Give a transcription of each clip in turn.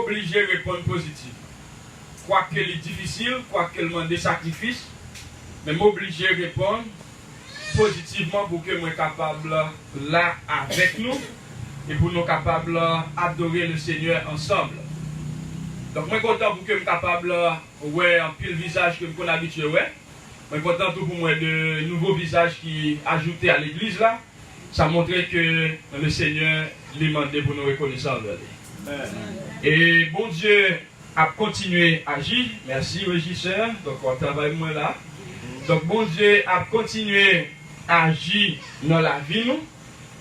obligé de répondre positif. Quoi qu'elle est difficile, quoi qu'elle demande des sacrifices, mais m'obligé de répondre positivement pour que je sois capable là avec nous et pour nous capables d'adorer le Seigneur ensemble. Donc, je suis content pour que je sois capable de voir un pile visage que je suis habitué. Je suis content pour moi de nouveaux visages qui ajoutés à l'église là. Ça montre que le Seigneur lui demandé pour nous reconnaître. Et bon Dieu a continué à agir. Merci régisseur. Donc on travaille moins là. Donc bon Dieu a continué à agir dans la vie nous.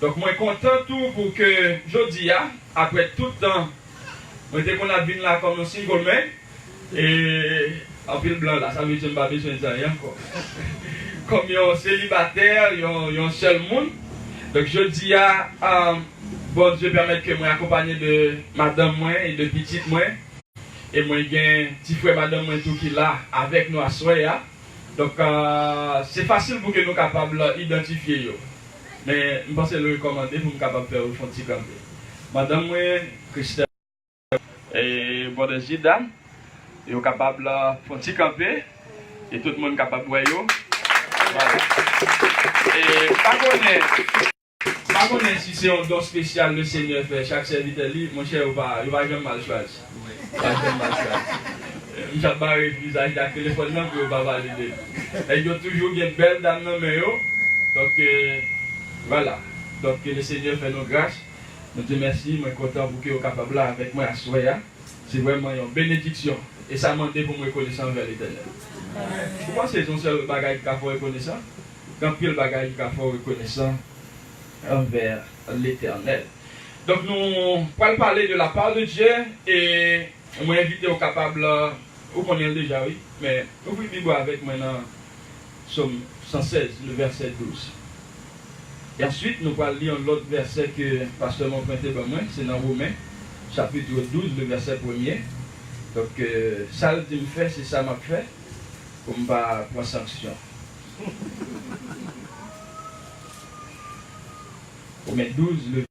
Donc moi content tout pour que je dis après tout le temps, moi dès qu'on a vu là comme un single man et en pile blanc là, ça veut dire que je n'ai pas besoin de rien encore. Comme un célibataire, un seul monde. Donc je dis bon Dieu permettre que moi accompagné de madame moi et de petite moi. Et moi j'ai un petit frère madame moi tout qui là avec nous à soir. Donc c'est facile pour que nous capables d'identifier. Mais je pense que le recommander pour nous capables de faire un petit campé. Madame moi, Christelle et bon Zidane, ils sont capables de faire un petit campé. Et tout le monde est capable de voir. Voilà. Et pas connaître si c'est un don spécial le Seigneur fait chaque serviteur, mon cher, il va jamais mal choisi. Il va jamais mal choisi. Je vais barrer le visage de la téléphone pour ne pas valider. Et il y a toujours une belle dame dans le donc voilà. Donc le Seigneur fait nos grâces. Nous te merci, je suis content pour que vous soyez capable avec moi à soir. C'est vraiment une bénédiction. Et ça m'a demandé pour me reconnaître envers l'Éternel. Pourquoi c'est son seul bagage qui a fait reconnaissant? Quand pile bagage qui a fait reconnaissant envers l'Éternel. Donc nous allons parler de la part de Dieu et je vais inviter aux capables, vous connaissez déjà, oui, mais vous pouvez vivre avec moi dans Somme 116, le verset 12. Et ensuite, nous allons lire l'autre verset que Pasteur m'a prêté pour moi, c'est dans Romains, chapitre 12, le verset 1er. Donc, ça le me fait, c'est ça m'a fait, pour ne pas prendre sanction. Romains 12, le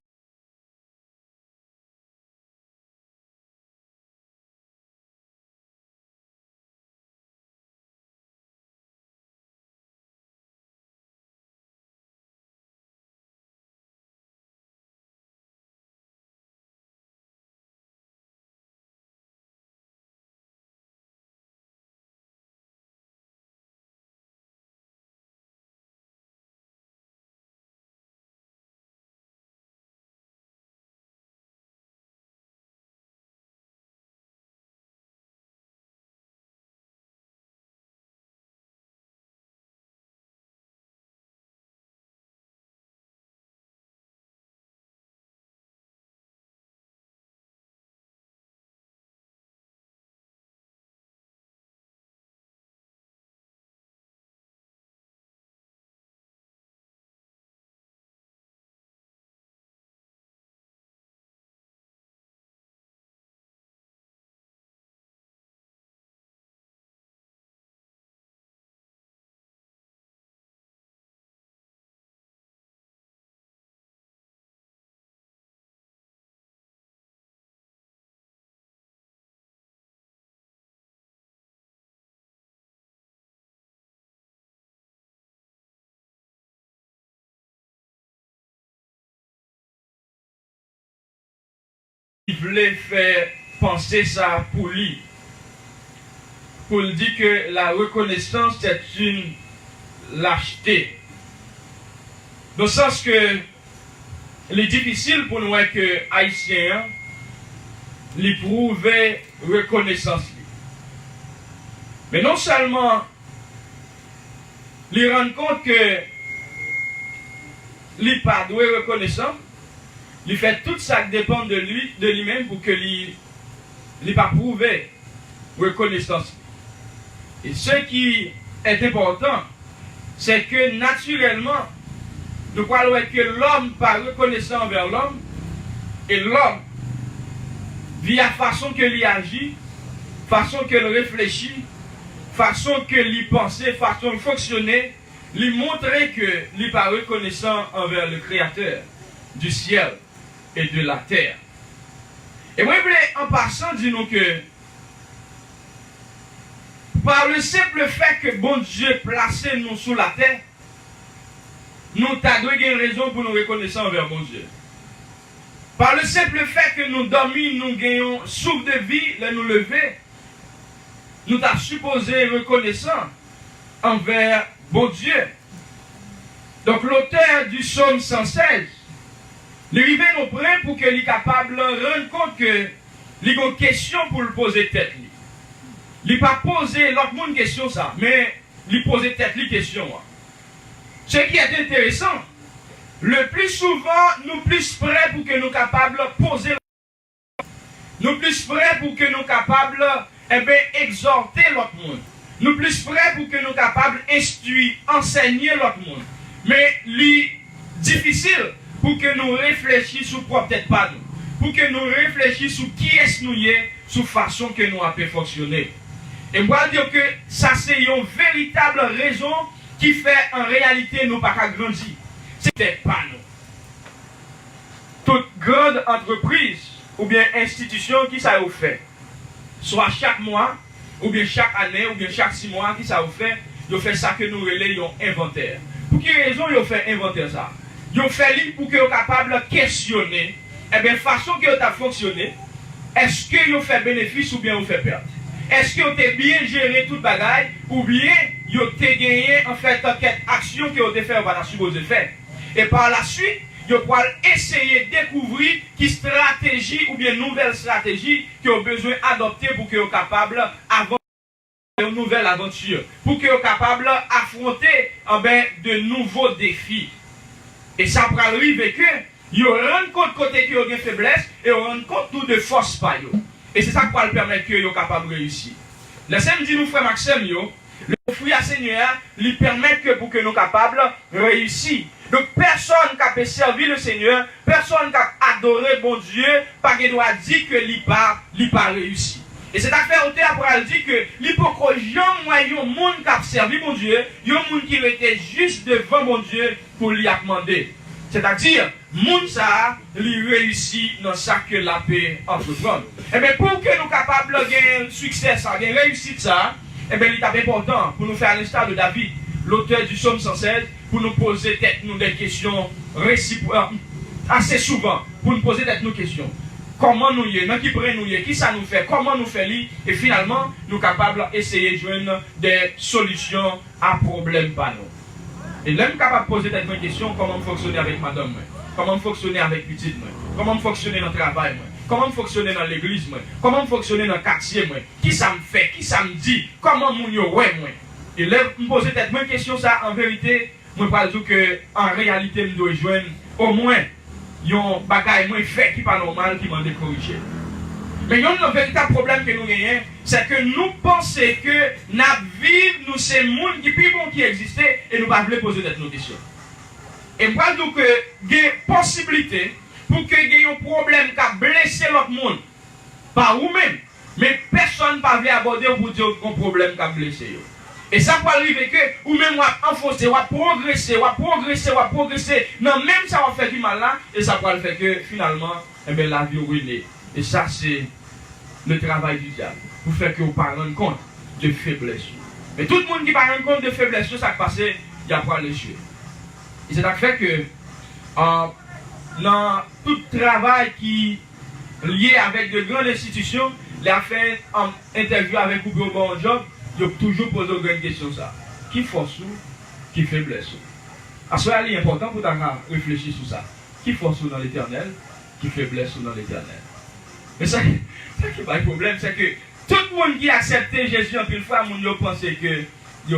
il voulait faire penser ça pour lui. Pour lui dire que la reconnaissance c'est une lâcheté. Dans le sens que il est difficile pour nous que Haïtiens lui prouver reconnaissance. Mais non seulement lui rendre compte que lui pas doué reconnaissant, il fait tout ça qui dépend de lui, de lui-même pour que lui pas prouver reconnaissance. Et ce qui est important, c'est que naturellement, nous croyons que l'homme pas reconnaissant envers l'homme, et l'homme, via la façon que lui agit, façon qu'il réfléchit, façon que lui penser, façon de fonctionner, lui montrer que lui pas reconnaissant envers le Créateur du ciel et de la terre. Et moi, je voulais en passant dire nous que par le simple fait que bon Dieu place nous sous la terre, nous avons une raison pour nous reconnaître envers bon Dieu. Par le simple fait que nous dormons, nous gagnons souffle de vie, nous lever, nous avons supposé reconnaissant envers bon Dieu. Donc l'auteur du psaume 116, l'arrivée nous prend pour qu'il soit capable de rendre compte que il y a une question pour le poser tête. Il n'a pas posé l'autre monde question ça, mais il poser tête les questions. Ce qui est intéressant, le plus souvent, nous plus prêts pour que nous capables de poser, nous plus prêts pour que nous capables exhorter l'autre monde. Nous plus prêts pour que nous capables d'instruire, enseigner l'autre monde. Mais c'est difficile pour que nous réfléchissions sur peut-être pas nous. Pour que nous réfléchissions sur qui est-ce nous y est, sur la façon que nous avons fonctionner. Et moi, dire que ça, c'est une véritable raison qui fait en réalité nous pas grandir. C'est peut-être pas nous. Toute grande entreprise ou bien institution qui ça vous fait, soit chaque mois, ou bien chaque année, ou bien chaque 6 mois, qui ça vous fait ça que nous relayons inventaire. Pour quelle raison vous fait inventaire ça? Vous fait pour que vous soyez capable de questionner, façon que vous avez fonctionné, est-ce que vous fait bénéfice ou bien vous fait perte? Est-ce que vous avez bien géré toute bagaille ou bien vous avez gagné en fait quelques actions que vous avez fait ou pas supposé faire? Et par la suite, vous pouvez essayer de découvrir qui stratégie ou bien nouvelle stratégie que vous avez besoin d'adopter pour que vous soyez capable d'avancer une nouvelle aventure, pour que vous soyez capable d'affronter de nouveaux défis. Et ça peut arriver que vous rendez compte côté que vous avez faiblesse et vous rendez compte tout de force par vous. Et c'est ça qui va le permettre que vous soyez capable de réussir. Le Seigneur dit nous, frère Maxime, le fruit à Seigneur lui permet que pour que nous soyons capables de réussir. Donc personne qui a servi le Seigneur, personne qui a adoré bon Dieu, pas qu'il doit dire que il pas réussi. Et c'est à faire auteur après dire que l'hypocrite, il y a un monde qui a servi mon Dieu, il y a un monde qui était juste devant mon Dieu pour lui demander. C'est-à-dire, monde ça, il réussit dans ça que la paix entreprend. Et bien, pour que nous soyons capables de gagner succès, de réussir ça, et bien, il est important pour nous faire l'instar de David, l'auteur du psaume 116, pour nous poser nous des questions assez souvent, pour nous poser nos questions. Comment nous y est, qui prend nous y est, qui ça nous fait, comment nous fait lui, et finalement, nous sommes capables d'essayer de joindre des solutions à problèmes par nous. Et là, nous sommes capables de poser des questions, comment fonctionner avec madame, comment fonctionner avec petite, comment fonctionner dans le travail, comment fonctionner dans l'église, comment fonctionner dans le quartier, qui ça me fait, qui ça me dit, comment mon yo ouais moi. Et là, je me pose des questions, ça, en vérité, je vais dire que en réalité, je dois joindre au moins un bagage moins fait qui n'est pas normal, qui m'a corrigé. Mais le véritable problème que nous gagnons, c'est que nous pensons que notre vie, nous c'est le monde qui est plus bon qui existe et nous ne pouvons pas poser nos questions. Et je vais dire que il y a une possibilité pour que il y ait un problème qui a blessé l'autre monde, pas vous-même, mais personne ne peut aborder pour dire qu'il y a un problème qui a blessé. Et ça peut arriver que ou même enfoncer, ou progresser, non, même ça va faire du mal là, et ça peut faire que finalement, la vie est ruinée. Et ça, c'est le travail du diable. Pour faire que vous ne rendre compte de faiblesse. Mais tout le monde qui ne rend compte de faiblesse, ça qui passe, il y a pas les yeux. Et c'est ça qui fait que dans tout travail qui est lié avec de grandes institutions, il a fait en interview avec Google Bon Job, il a toujours posé une question ça. Qui force ou qui faiblesse? À ce moment-là, il est important pour réfléchir sur ça. Qui force ou dans l'éternel, qui faiblesse ou dans l'éternel. Mais ça qui est pas le problème, c'est que tout le monde qui a accepté Jésus en pile fois, il pense que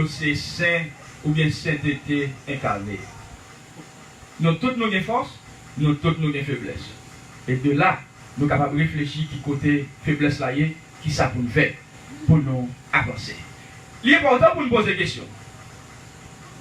c'est saint ou bien sainteté incarnée. Nous toutes nos forces, nous toutes nos faiblesses. Et de là, nous sommes capables de réfléchir qui côté faiblesse là est, qui ça pour nous faire, pour nous avancer. Il est important pour nous poser des questions.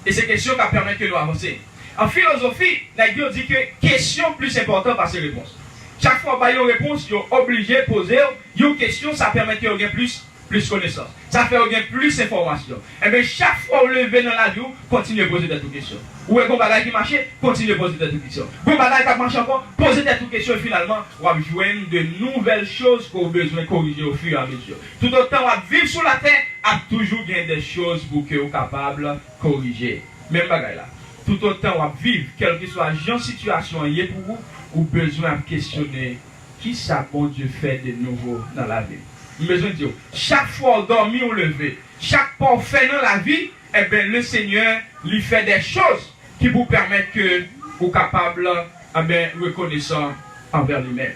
Et ces questions qui permettent de nous avancer. En philosophie, la Bible dit que question plus importante par ses réponses. Chaque fois qu'il y a une réponse, vous êtes obligé de poser une question, ça permet qu'il y ait plus plus connaissance. Ça fait gagner plus d'informations. Et bien, chaque fois que vous levez dans la vie, continuez à poser des questions. Ou est-ce qu'on bagaille qui marche, continuez à poser des questions. Vous bagaille qui marche encore, posez des questions et finalement, vous allez joindre de nouvelles choses que vous avez besoin de corriger au fur et à mesure. Tout autant, vous allez vivre sur la terre, à toujours gagner des choses pour que vous soyez capable de corriger. Même bagaille là. Tout autant, vous allez vivre, quelle que soit la situation pour vous, vous avez besoin de questionner qui ça bon Dieu fait de nouveau dans la vie. Besoin de dire, chaque fois on dormit ou levé, chaque fois on fait dans la vie, eh bien, le Seigneur lui fait des choses qui vous permettent que vous soyez capable, eh bien, reconnaissant envers lui-même.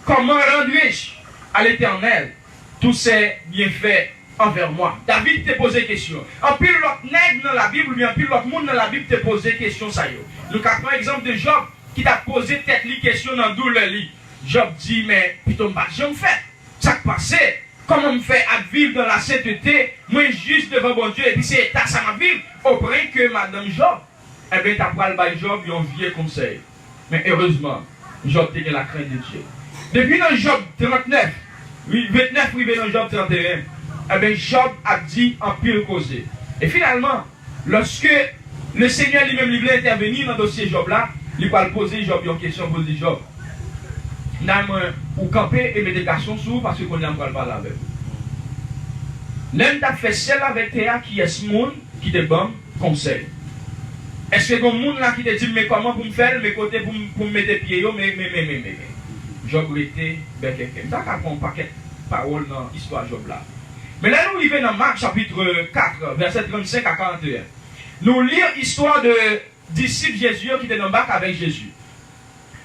Comment rendre-je à l'Éternel tous ces bienfaits envers moi? David t'a posé question. En pile l'autre nègre dans la Bible, ou bien en pile l'autre monde dans la Bible t'a posé question ça yo. Nous avons un exemple de Job qui t'a posé tête li question dans tout le lit. Job dit, mais plutôt, je me fais. Ça qui passe, comment me fait à vivre dans la sainteté, moi juste devant bon Dieu, et puis c'est ça m'a vivre, au point que Madame Job, eh bien, t'as pas le bail Job, ils ont vieux conseil. Mais heureusement, Job a la crainte de Dieu. Depuis dans Job 39, 29, arrivé dans Job 31, eh bien, Job a dit en pile causé. Et finalement, lorsque le Seigneur lui-même lui voulait intervenir dans le dossier Job là, il va poser Job une question pour dire Job. Ou camper et mettre des garçons sous parce qu'on est encore parler avec vous. L'un t'a fait celle avec Théa qui est ce monde qui te donne conseil. Est-ce que le monde là qui te dit mais comment pour me faire, mes côtés pour me mettre des pieds, mais. Job était ben quelqu'un. Ça a un paquet de paroles dans l'histoire Job là. Mais là nous arrivons dans Marc chapitre 4, verset 35 à 41. Nous lisons l'histoire de disciples Jésus qui étaient dans le bac avec Jésus.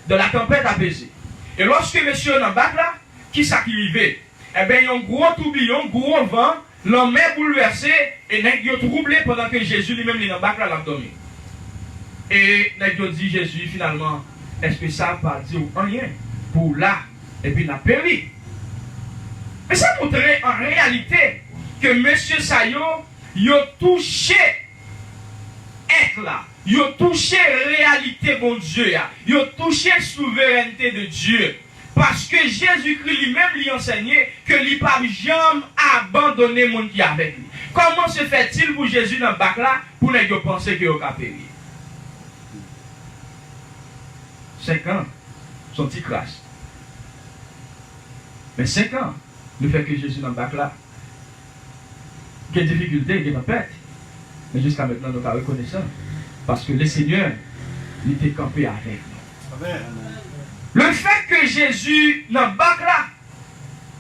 De la tempête apaisée. Et lorsque monsieur dans le bac là, qui s'activait? Eh bien, il y a un gros tourbillon, gros vent, l'homme est bouleversé, et il est troublé pendant que Jésus lui-même est dans le bac là, l'abdomen. Et il a dit Jésus finalement, est-ce que ça va dire rien pour là, et puis il a péri. Mais ça montrait en réalité que monsieur Sayo, il a touché être là. Il a touché réalité bon Dieu. Il a touché souveraineté de Dieu. Parce que Jésus-Christ lui-même lui enseignait que il ne peut jamais abandonner le monde qui est avec lui. Comment se fait-il pour Jésus dans le bac là pour ne pas penser qu'il a péri? 5 ans, son petit crasse. Mais 5 ans, le fait que Jésus dans le bac là, quelle difficulté, quelle tempête. Mais jusqu'à maintenant, nous sommes reconnaissants. Parce que le Seigneur, il était campé avec nous. Amen. Le fait que Jésus, dans le bac là,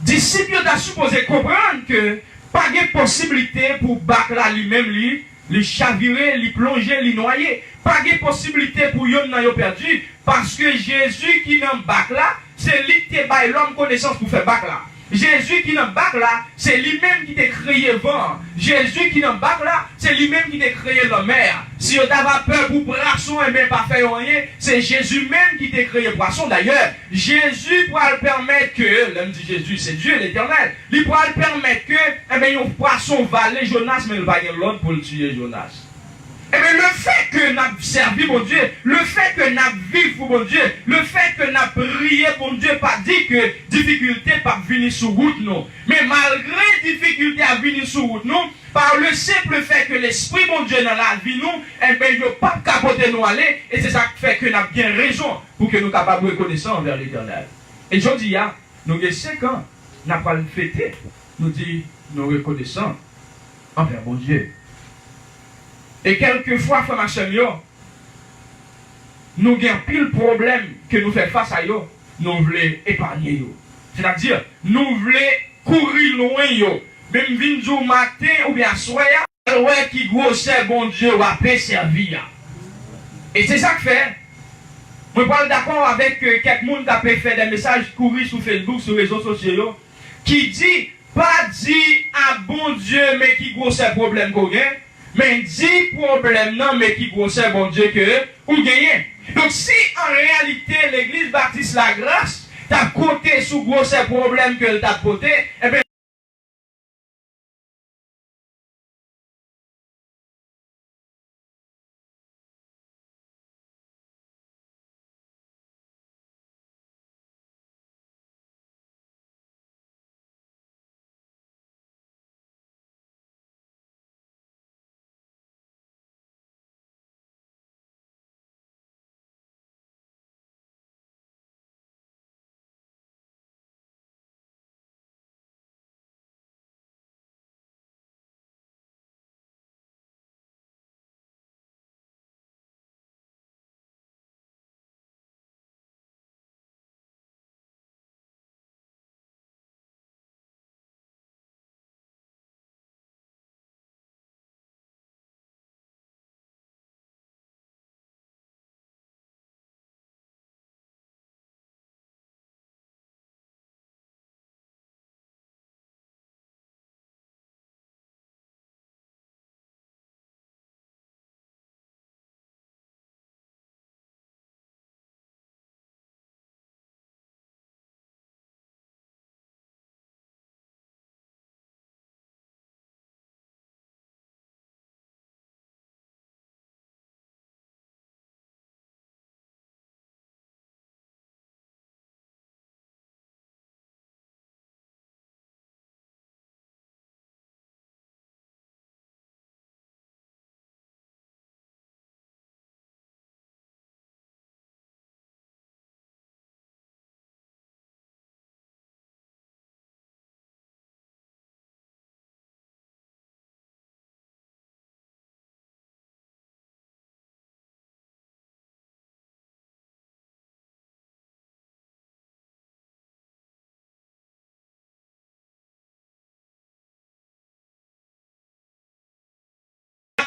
disciples ont supposé comprendre que pas de possibilité pour bac là lui-même, lui chavirer, lui plonger, lui noyer. Pas de possibilité pour yon n'a perdu. Parce que Jésus qui est dans le bac là, c'est lui qui a l'homme connaissance pour faire bac là. Jésus qui est dans le bac là, c'est lui-même qui t'a créé vent. Jésus qui est dans le bac là, c'est lui-même qui t'a créé la mer. Si on avait peur pour poisson et même pas faire rien, c'est Jésus même qui t'a créé poisson. D'ailleurs, Jésus pourra le permettre que, l'homme dit Jésus, c'est Dieu l'éternel, il pourra le permettre que, eh bien, un poisson valait Jonas, mais il va y avoir l'autre pour le tuer Jonas. Eh bien, le fait que nous avons servi mon Dieu, le fait que nous avons vécu pour mon Dieu, le fait que nous avons prié pour Dieu, pas dit que difficulté pas venir sur route nous. Mais malgré difficulté à venir sur route nous, par le simple fait que l'Esprit mon Dieu dans la vie nous, eh bien, il n'y a pas de capoter nous aller, et c'est ça qui fait que nous avons bien raison pour que nous soyons capables de reconnaître envers l'Éternel. Et je dis, nous avons 5 ans, nous n'avons pas le fêté, nous disons, nous reconnaissons envers mon Dieu. Et quelquefois, frère ma soeur, nous avons pile problème que nous faisons face à eux, nous voulons épargner. C'est-à-dire, nous voulons courir loin. Même venir matin ou bien soir, qui grossait bon Dieu ou après servir. Et c'est ça que fait. Je parle d'accord avec quelqu'un qui a fait des messages courir sur Facebook, sur les réseaux sociaux, qui dit, pas dit à bon Dieu, mais qui grossait problème qu'on a. Mais 10 problèmes, non, mais qui grossait, bon Dieu, que ou gagner. Donc, si en réalité, l'église baptiste la grâce, t'as côté sous gros problème que t'as côté, eh bien,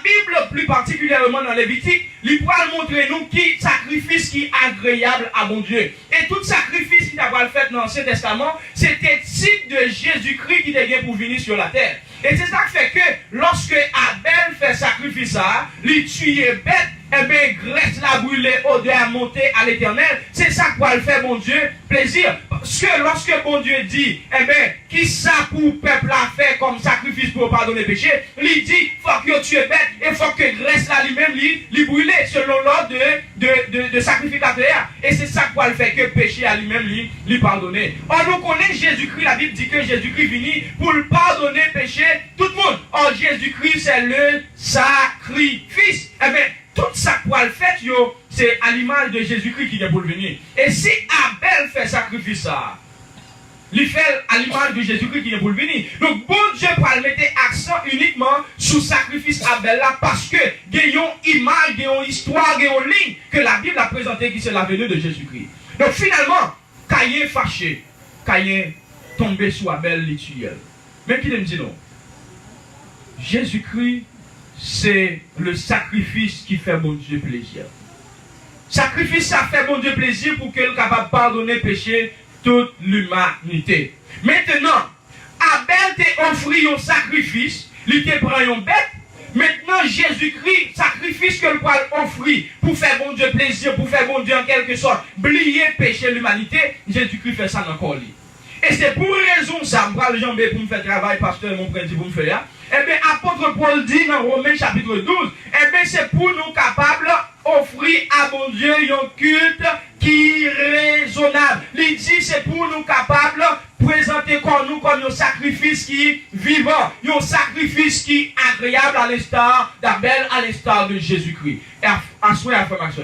Bible, plus particulièrement dans Lévitique, il pourra montrer nous qui sacrifice qui est agréable à mon Dieu. Et tout sacrifice qui a fait dans l'Ancien Testament, c'était type de Jésus-Christ qui était pour venir sur la terre. Et c'est ça qui fait que lorsque Abel fait sacrifice ça, il tuait bête, et bien graisse la brûlée, odeur monter à l'éternel. C'est ça quoi le fait mon Dieu, plaisir. Parce que lorsque mon Dieu dit, eh bien, qui ça pour le peuple a fait comme sacrifice pour pardonner le péché, il dit, faut que tu es bête, et faut que graisse là lui-même, lui brûler selon l'ordre de sacrificateur. Et c'est ça quoi le fait que péché à lui-même, lui pardonner. Or, nous connaissons Jésus-Christ, la Bible dit que Jésus-Christ venu pour le pardonner péché tout le monde. Or, Jésus-Christ, c'est le sacrifice. Eh bien, tout ça pour le fait, c'est à l'image de Jésus-Christ qui est pour le venir. Et si Abel fait sacrifice ça, il fait à l'image de Jésus-Christ qui est pour le venir. Donc, bon Dieu pour mettre accent uniquement sur le sacrifice Abel là, parce que il y a une image, il y a une histoire, il y a une ligne que la Bible a présentée qui c'est la venue de Jésus-Christ. Donc, finalement, Caïn fâché, Caïn tombé sous Abel l'ituel. Mais qui me dit non? Jésus-Christ, c'est le sacrifice qui fait mon Dieu plaisir. Sacrifice, ça fait mon Dieu plaisir pour qu'il soit capable de pardonner péché toute l'humanité. Maintenant, Abel t'a offert un sacrifice, il t'a pris une bête. Maintenant, Jésus-Christ, sacrifice que le poil offrit pour faire mon Dieu plaisir, pour faire mon Dieu en quelque sorte, oublier péché l'humanité, Jésus-Christ fait ça dans le corps. Et c'est pour raison ça, je vais le jambe pour me faire travail, pasteur, mon président pour me faire. Eh bien, apôtre Paul dit dans Romains chapitre 12, eh bien, c'est pour nous capables d'offrir à mon Dieu un culte qui est raisonnable. Il dit, c'est pour nous capables de présenter comme un sacrifice qui est vivant, un sacrifice qui est agréable à l'instar d'Abel, à l'instar de Jésus-Christ. Et à souhait affirmation.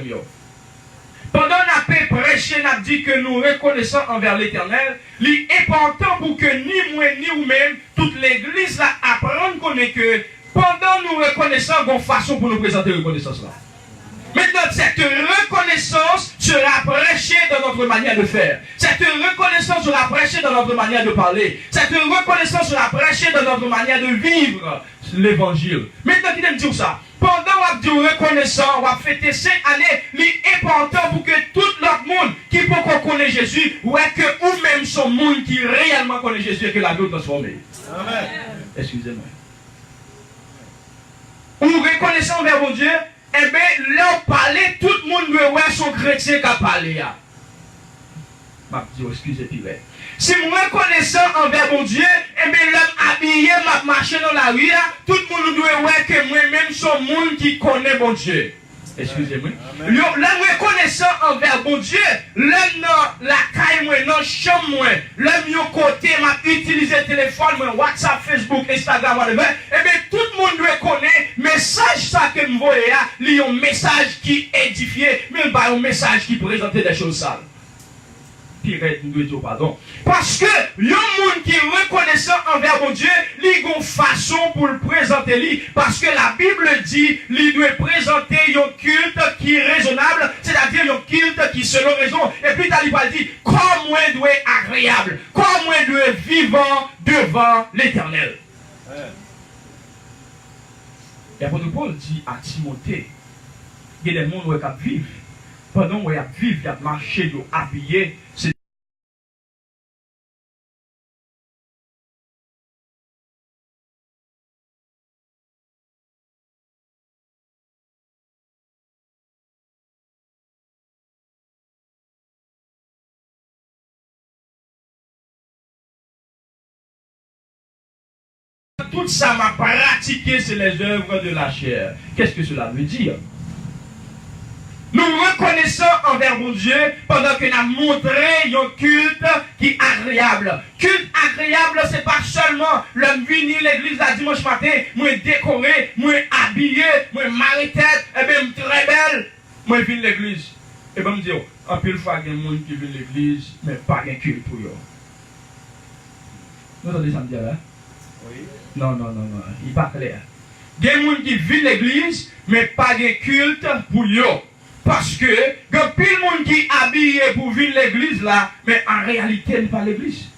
Pendant la paix prêchée, on a dit que nous reconnaissons envers l'Éternel, il est important pour que ni moi ni vous-même, toute l'Église là apprenne que pendant nous reconnaissons, il y a une façon pour nous présenter la reconnaissance là. Maintenant, cette reconnaissance sera prêchée dans notre manière de faire. Cette reconnaissance sera prêchée dans notre manière de parler. Cette reconnaissance sera prêchée dans notre manière de vivre l'évangile. Maintenant, qui aime dire ça? Pendant qu'on dit reconnaissant, on va fêter 5 années, il est important pour que tout l'autre monde qui peut connaître Jésus, ou que ou même son monde qui réellement connaît Jésus et que la vie est transformée. Amen. Excusez-moi. Ou reconnaissant envers mon Dieu, eh bien, là, parler, tout le monde veut voir son chrétien qui a parlé. Je dis, excusez-moi. Si je reconnaissant envers mon Dieu, eh bien, l'homme habillé, m'a marché dans la rue, tout le monde doit voir que moi-même, son monde qui connaît mon Dieu. Excusez-moi. L'homme reconnaissant envers mon Dieu, l'homme dans la caille, moi, dans la chambre, moi, l'homme yon côté, m'a utilisé le téléphone, moi, WhatsApp, Facebook, Instagram, whatever, eh bien, tout le monde doit connaître, message ça que me voyez, il y a un message qui édifie, mais pas un message qui présente des choses sales. Pardon. Parce que le monde qui est reconnaissant envers mon Dieu, il a une façon pour le présenter lui. Parce que la Bible dit, il doit présenter un culte qui est raisonnable, c'est-à-dire un culte qui selon raison. Et puis il va dire, comment on doit être agréable, comment on doit être vivant devant l'Éternel. Et l'apôtre Paul dit à Timothée, il y a des gens qui vivent. Pendant qu'on vivent, il y a marché, il y a habillé. Tout ça m'a pratiqué, c'est les œuvres de la chair. Qu'est-ce que cela veut dire? Nous reconnaissons envers mon Dieu pendant que nous avons montré un culte qui est agréable. Culte agréable, ce n'est pas seulement l'homme venir l'église la dimanche matin, moi décoré, moi habillé, moi maré tête, et bien très belle, moi viens l'église. Et bien me dire, en pile fois, il y a des gens qui viennent l'église, mais pas de culte pour eux. Vous entendez ça me dire là? Oui. Non, il n'est pas clair. Il y a des gens qui viennent l'église, mais pas de culte pour eux. Parce que, il y a plus de monde qui est habillé pour venir l'église là, mais en réalité, il n'est pas l'église.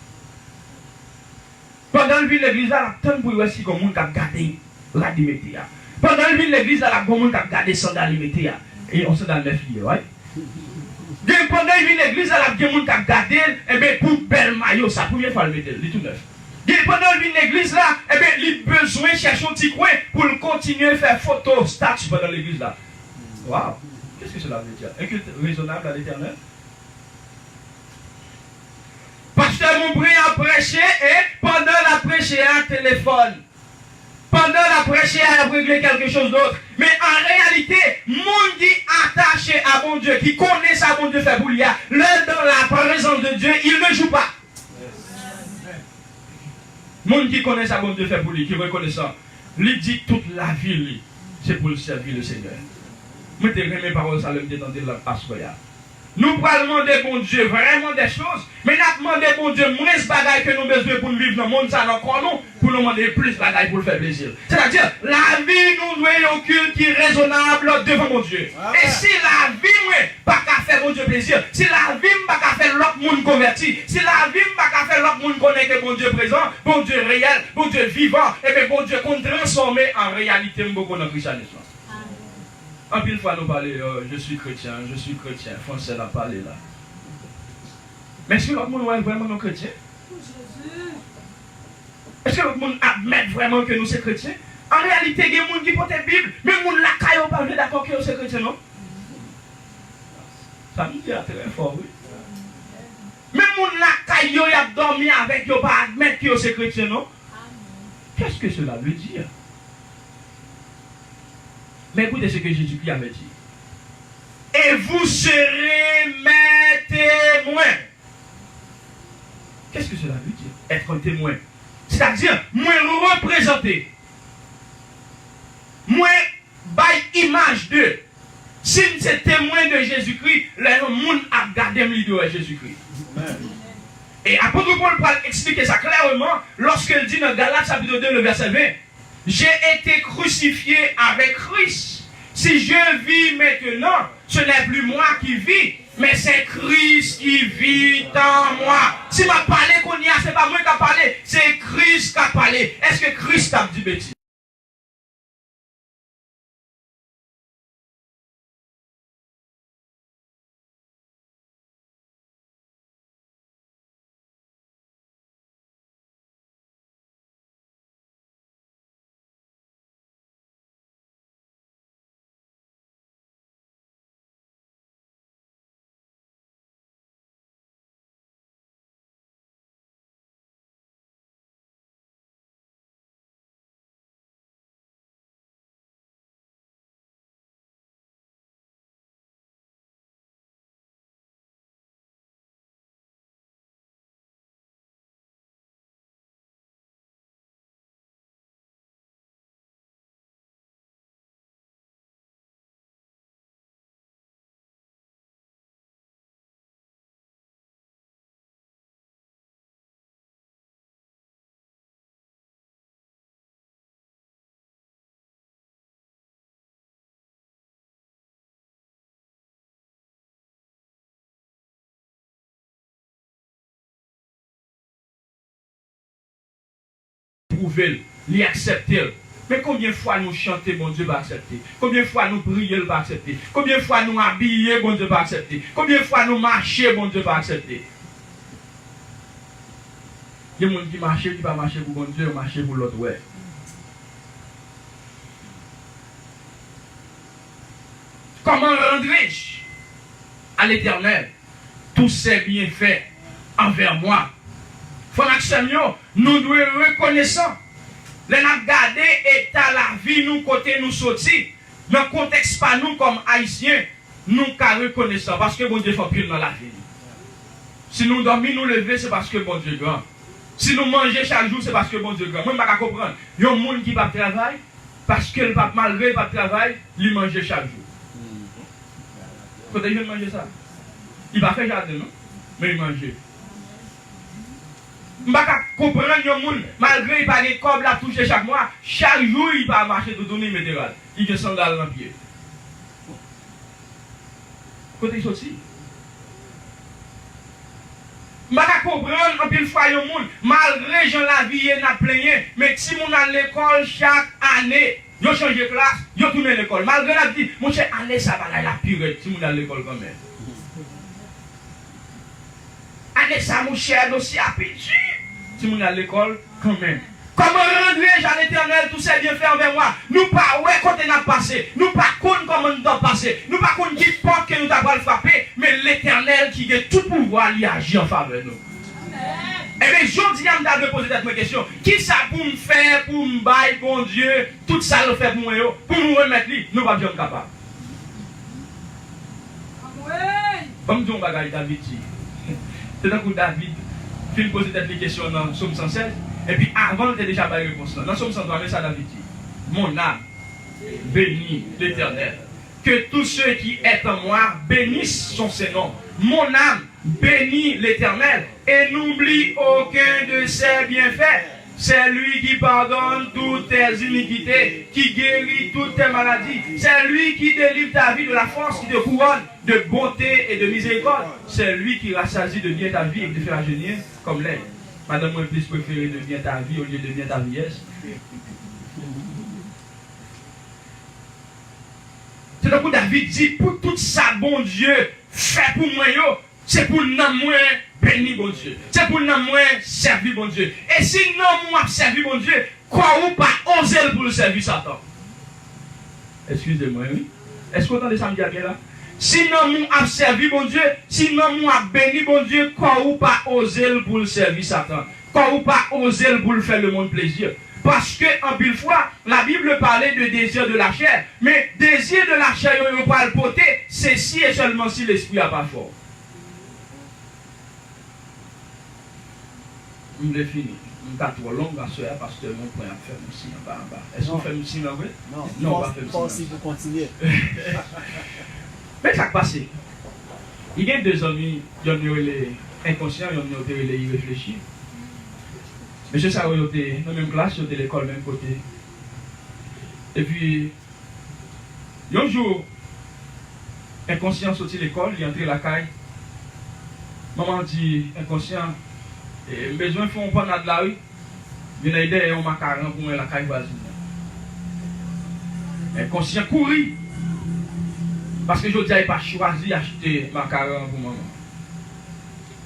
Pendant le vin l'église là, il y a tant pour voir si le monde a gardé la dimétrie. Pendant il vient l'église, là, la gomme qui a gardé sandales, il mettait, et on se dans 9 lieux, ouais. Pendant qu'il vient l'église, là, la gomme qui a gardé, et bien, pour bel maillot, ça, première fois, il mettait, il est tout neuf. Pendant qu'il vient l'église, là, et bien, il a besoin de chercher un petit coin pour continuer à faire photo, statut pendant l'église, là. Waouh! Qu'est-ce que cela veut dire? Un culte raisonnable à l'Éternel? Pasteur Moubri a prêché et pendant la prêché un téléphone. Pendant la prêché, elle a réglé quelque chose d'autre. Mais en réalité, monde qui est attaché à mon Dieu, qui connaît ça, mon Dieu fait pour lui, là, dans la présence de Dieu, il ne joue pas. Monde qui connaît ça, mon Dieu fait pour lui, qui reconnaît ça, lui dit toute la vie, c'est pour le servir le Seigneur. Mettez mes paroles, ça le me dans la passoire. Nous pouvons demander bon Dieu vraiment des choses, mais nous demandons bon Dieu moins de bagailles que nous avons besoin pour nous vivre dans le monde, ça nous pour nous demander plus de bagailles pour le faire plaisir. C'est-à-dire, la vie nous doit un culte qui est raisonnable devant mon Dieu. Amen. Et si la vie ne pas qu'à faire mon Dieu plaisir, si la vie ne pas qu'à faire l'autre monde converti, si la vie ne pas qu'à faire l'autre monde connecté bon Dieu présent, bon Dieu réel, bon Dieu vivant, et bien bon Dieu qu'on transforme en réalité beaucoup dans le christianisme. En pile fois nous parler, je suis chrétien, français l'a parlé là. Mais est-ce que l'autre monde est vraiment nos chrétiens? Est-ce que l'autre monde admet vraiment que nous sommes chrétiens? En réalité, il y a des gens qui portent la Bible, mais les gens là, ils ne sont pas d'accord que nous sommes chrétiens, non? Ça me dit très fort, oui. Même les gens là, ils ont dormi avec, ils ne pas admettre que nous sommes chrétiens, non? Qu'est-ce que cela veut dire? Mais écoutez ce que Jésus-Christ avait dit. Et vous serez mes témoins. Qu'est-ce que cela veut dire? Être un témoin. C'est-à-dire, moi représenter. Moi, by image de. Si c'est témoin de Jésus-Christ, le monde a gardé l'idée de Jésus-Christ. Et apôtre Paul va expliquer ça clairement lorsqu'il dit dans Galates chapitre 2, le verset 20. J'ai été crucifié avec Christ. Si je vis maintenant, ce n'est plus moi qui vis, mais c'est Christ qui vit en moi. Si m'a parlé qu'on y a, ce n'est pas moi qui a parlé, c'est Christ qui a parlé. Est-ce que Christ a dit bêtise? Lui accepter. Mais combien de fois nous chanter, bon Dieu va accepter? Combien de fois nous prier, il va accepter? Combien de fois nous habiller, bon Dieu va accepter? Combien de fois nous marcher, bon Dieu va accepter? Il y a des gens qui marchent, qui ne pas marcher pour bon Dieu, marcher pour l'autre. Ouais. Comment rendrai-je à l'Éternel tous ces bienfaits envers moi? Frère nous devons reconnaissant. Les nous garder état la vie, nous côté nous sortis. Dans le contexte pas nous comme haïtiens, nous qu'à reconnaissant parce que bon Dieu fait pile dans la vie. Si nous dormons, nous lever, c'est parce que bon Dieu est grand. Si nous mangeons chaque jour, c'est parce que bon Dieu est grand. Moi, je ne peux pas comprendre. Il y a un monde qui ne va pas travailler parce que malgré le pas travail, il mange chaque jour. Quand il vient manger ça, il va faire jardin, non? Mais il mange. Je ne peux pas comprendre un monde, malgré qu'il n'a pas de corps à toucher chaque mois, chaque jour il va marcher de donner météral. Il a sandales dans le pied. Côté il sorti. Je ne peux pas comprendre un peu fois un monde, malgré que la vie n'a plein, mais si on a l'école chaque année, Ils changé de classe, ils tourné à l'école. Malgré la dit, mon cher, allez, ça va la purée, si vous allez à l'école quand même. Allez, ça, mon cher, dossier à petit, si vous allez à l'école quand même. Comment rendre à l'Éternel tout ça bien fait envers moi? Nous pas ouais quand on a passé, nous pas connaître comment nous avons passé, nous pas connaître qui porte que nous avons frappé, mais l'Éternel qui a tout pouvoir lui agir en faveur de nous. Eh bien, je dis à me poser cette question. Qui ça pour me faire, pour me bailler, bon Dieu, tout ça le fait pour moi, pour nous remettre lui, nous ne sommes pas capables. Comme dit on bagaille David, c'est d'un coup David, qui me pose cette question dans le psaume 116, et puis avant, on était déjà pas réponse. Dans le psaume 103, ça David dit, mon âme bénit l'Éternel. Que tous ceux qui est en moi bénissent son Seigneur. Mon âme bénit l'Éternel et n'oublie aucun de ses bienfaits. C'est lui qui pardonne toutes tes iniquités, qui guérit toutes tes maladies. C'est lui qui délivre ta vie de la force, qui te couronne de bonté et de miséricorde. C'est lui qui rassasie de bien ta vie et te fait rajeunir comme l'air. Madame, moi, plus préféré de bien ta vie au lieu de bien ta vieillesse. C'est donc où David dit, pour tout ça, bon Dieu, fait pour moi, c'est pour nous moins béni, bon Dieu. C'est pour nous moins servir, bon Dieu. Et si nous moins servi, bon Dieu, quoi ou pas oser pour le servir Satan? Excusez-moi, oui. Est-ce que vous entendez ça me dire là? Si nous moins servi, bon Dieu, si nous moins béni, bon Dieu, quoi ou pas oser pour le servir Satan? Quoi ou pas oser pour le faire le monde plaisir? Parce que, en pile fois, la Bible parlait de désir de la chair. Mais désir de la chair, on ne peut pas le porter, c'est si et seulement si l'esprit n'a pas fort. Je vais finir. Je vais trop long parce que mon point à faire aussi en bas. Est-ce qu'on fait aussi en vrai? Non, on va faire pas si vous continuez. Mais ça qui passe. Il y a deux amis, il y en a les inconscients, il y en a les irréfléchis. Monsieur Sao, il était dans la même classe, il était à l'école, même côté. Et puis, un jour, inconscient sorti de l'école, il est entré à la caille. Maman dit, inconscient, besoin de faire un panade de la rue. Il y a idée un macaron pour moi la caille voisine. Inconscient courir. Parce que je n'ai pas choisi d'acheter macaron pour maman.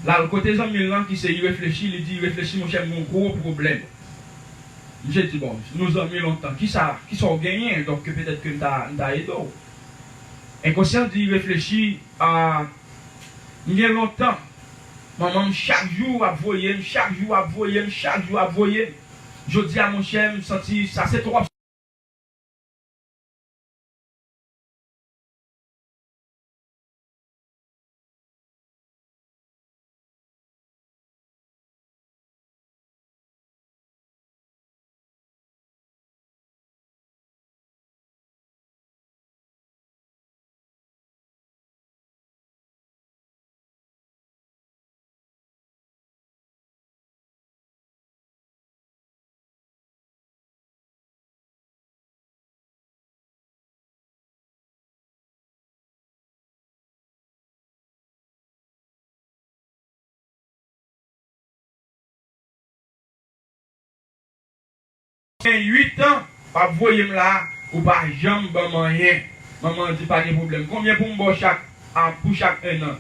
Là, le côté des amis qui s'est réfléchi, il dit, réfléchis mon cher, mon gros problème. J'ai dit, bon, nous avons mis longtemps, qui sont gagnés, donc peut-être que nous avons aidé. Inconscient dit, réfléchis à bien longtemps. Maman, chaque jour à voyer, chaque jour à voyer, chaque jour à voyer. Je dis à mon cher, je me sens, ça c'est trop. J'ai 8 ans, pas voyer là, ou pas jamais rien. Maman dit pas de problème. Combien pour me pour chaque 1 an?